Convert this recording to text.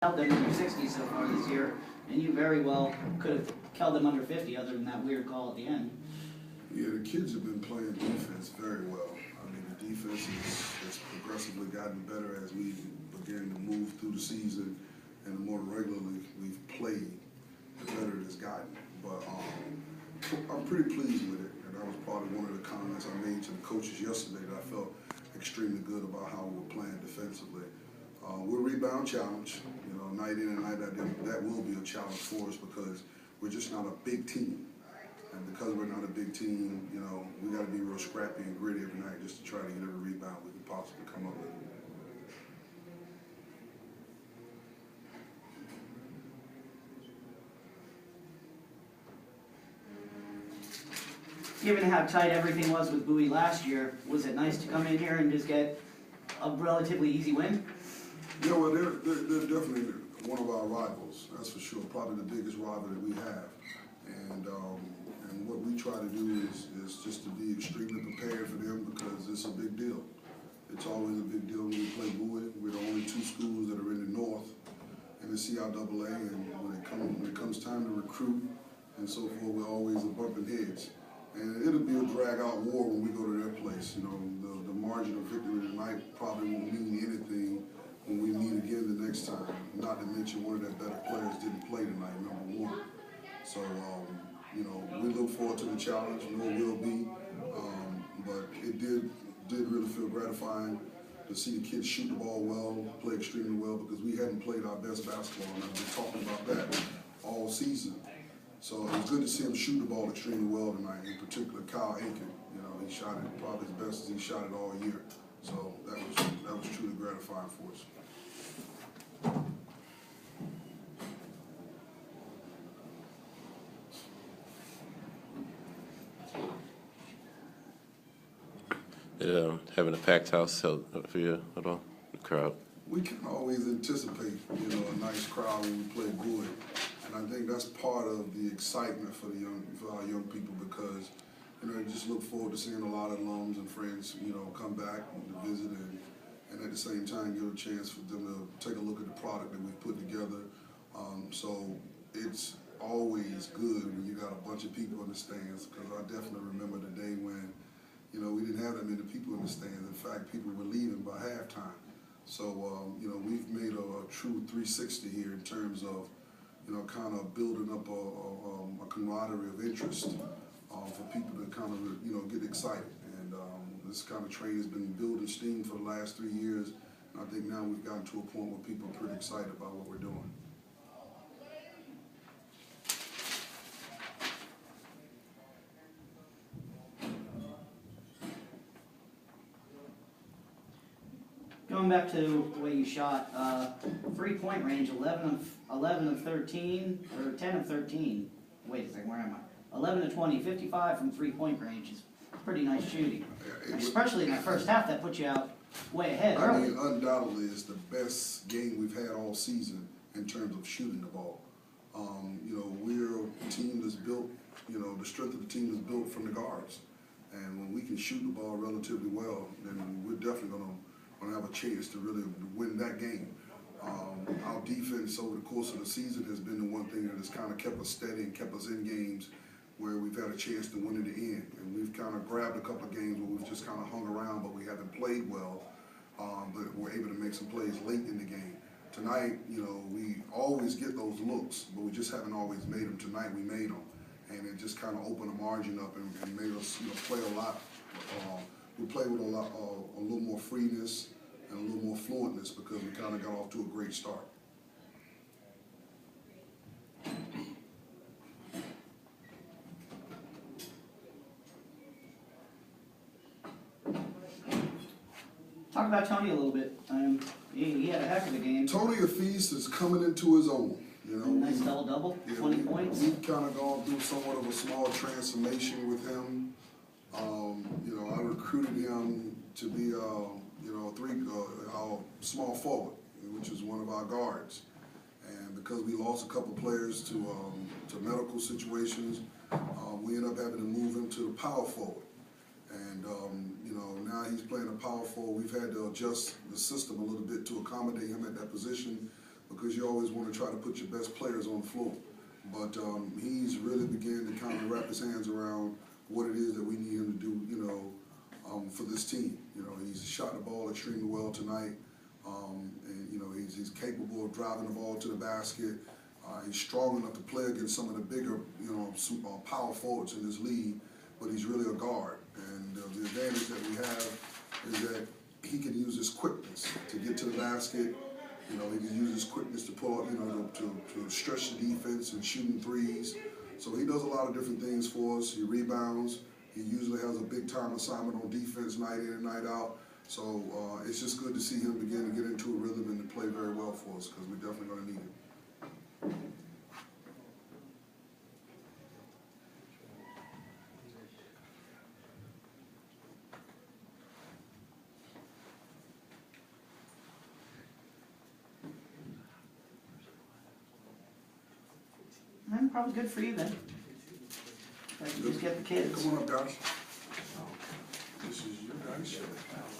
held them in your 60s so far this year, and you very well could have held them under 50 other than that weird call at the end. Yeah, the kids have been playing defense very well. I mean, the defense has progressively gotten better as we begin to move through the season, and the more regularly we've played, the better it has gotten. But I'm pretty pleased with it, and that was probably one of the comments I made to the coaches yesterday, that I felt extremely good about how we were playing defensively. We're rebound challenge, you know, night in and night out. That will be a challenge for us because we're just not a big team. And because we're not a big team, you know, we got to be real scrappy and gritty every night just to try to get every rebound we can possibly come up with. Given how tight everything was with Bowie last year, was it nice to come in here and just get a relatively easy win? You know, well, they're definitely one of our rivals, that's for sure. Probably the biggest rival that we have. And what we try to do is just to be extremely prepared for them because it's a big deal. It's always a big deal when we play Bowie. We're the only two schools that are in the north in the CIAA, and when it comes time to recruit and so forth, we're always bumping heads. And it'll be a drag-out war when we go to their place. You know, the margin of victory tonight probably won't mean anything when we meet again the next time. Not to mention one of their better players didn't play tonight, number one. So, you know, we look forward to the challenge. We know it will be. But it did really feel gratifying to see the kids shoot the ball well, play extremely well, because we hadn't played our best basketball, and I've been talking about that all season. So it was good to see him shoot the ball extremely well tonight, in particular Kyle Aiken. You know, he shot it probably as best as he shot it all year. So that was truly gratifying for us. Having a packed house help for you at all, the crowd? We can always anticipate, you know, a nice crowd when we play Bowie, and I think that's part of the excitement for our young people because, you know, just look forward to seeing a lot of alums and friends, you know, come back to visit and at the same time give a chance for them to take a look at the product that we've put together. So it's always good when you got a bunch of people in the stands because I definitely remember the day when, you know, we didn't have that many people in the stands. In fact, people were leaving by halftime. So, you know, we've made a true 360 here in terms of, you know, kind of building up a camaraderie of interest for people to kind of, you know, get excited. And this kind of train has been building steam for the last 3 years. And I think now we've gotten to a point where people are pretty excited about what we're doing. Going back to the way you shot, 3-point range, 11 of 13, or 10 of 13. Wait a second, where am I? 11 of 20, 55 from 3-point range is pretty nice shooting. Especially in that first half, that puts you out way ahead early. I mean, undoubtedly, it's the best game we've had all season in terms of shooting the ball. You know, we're a team that's built, you know, the strength of the team is built from the guards. And when we can shoot the ball relatively well, then we're definitely going to have a chance to really win that game. Our defense over the course of the season has been the one thing that has kind of kept us steady and kept us in games where we've had a chance to win in the end. And we've kind of grabbed a couple of games where we've just kind of hung around, but we haven't played well, but we're able to make some plays late in the game. Tonight, you know, we always get those looks, but we just haven't always made them. Tonight we made them, and it just kind of opened the margin up and made us, you know, play a lot. We play with a little more freeness and a little more fluentness because we kind of got off to a great start. Talk about Tony a little bit. He had a heck of a game. Tony Efese is coming into his own. You know, nice double-double, yeah, 20 points. We've kind of gone through somewhat of a small transformation with him. You know, I recruited him to be, you know, our small forward, which is one of our guards. And because we lost a couple players to medical situations, we ended up having to move him to the power forward. And, you know, now he's playing a power forward. We've had to adjust the system a little bit to accommodate him at that position because you always want to try to put your best players on the floor. But he's really began to kind of wrap his hands around what it is that we need him to do, you know, for this team. You know, he's shot the ball extremely well tonight, and you know, he's capable of driving the ball to the basket. He's strong enough to play against some of the bigger, you know, power forwards in this league, but he's really a guard. And the advantage that we have is that he can use his quickness to get to the basket. You know, he can use his quickness to pull up, you know, to stretch the defense and shooting threes. So he does a lot of different things for us. He rebounds. He usually has a big-time assignment on defense night in and night out. So it's just good to see him begin to get into a rhythm and to play very well for us, because we're definitely going to need him. Probably good for you then. Like, you just get the kids. Come on up, guys. This is your guys' show.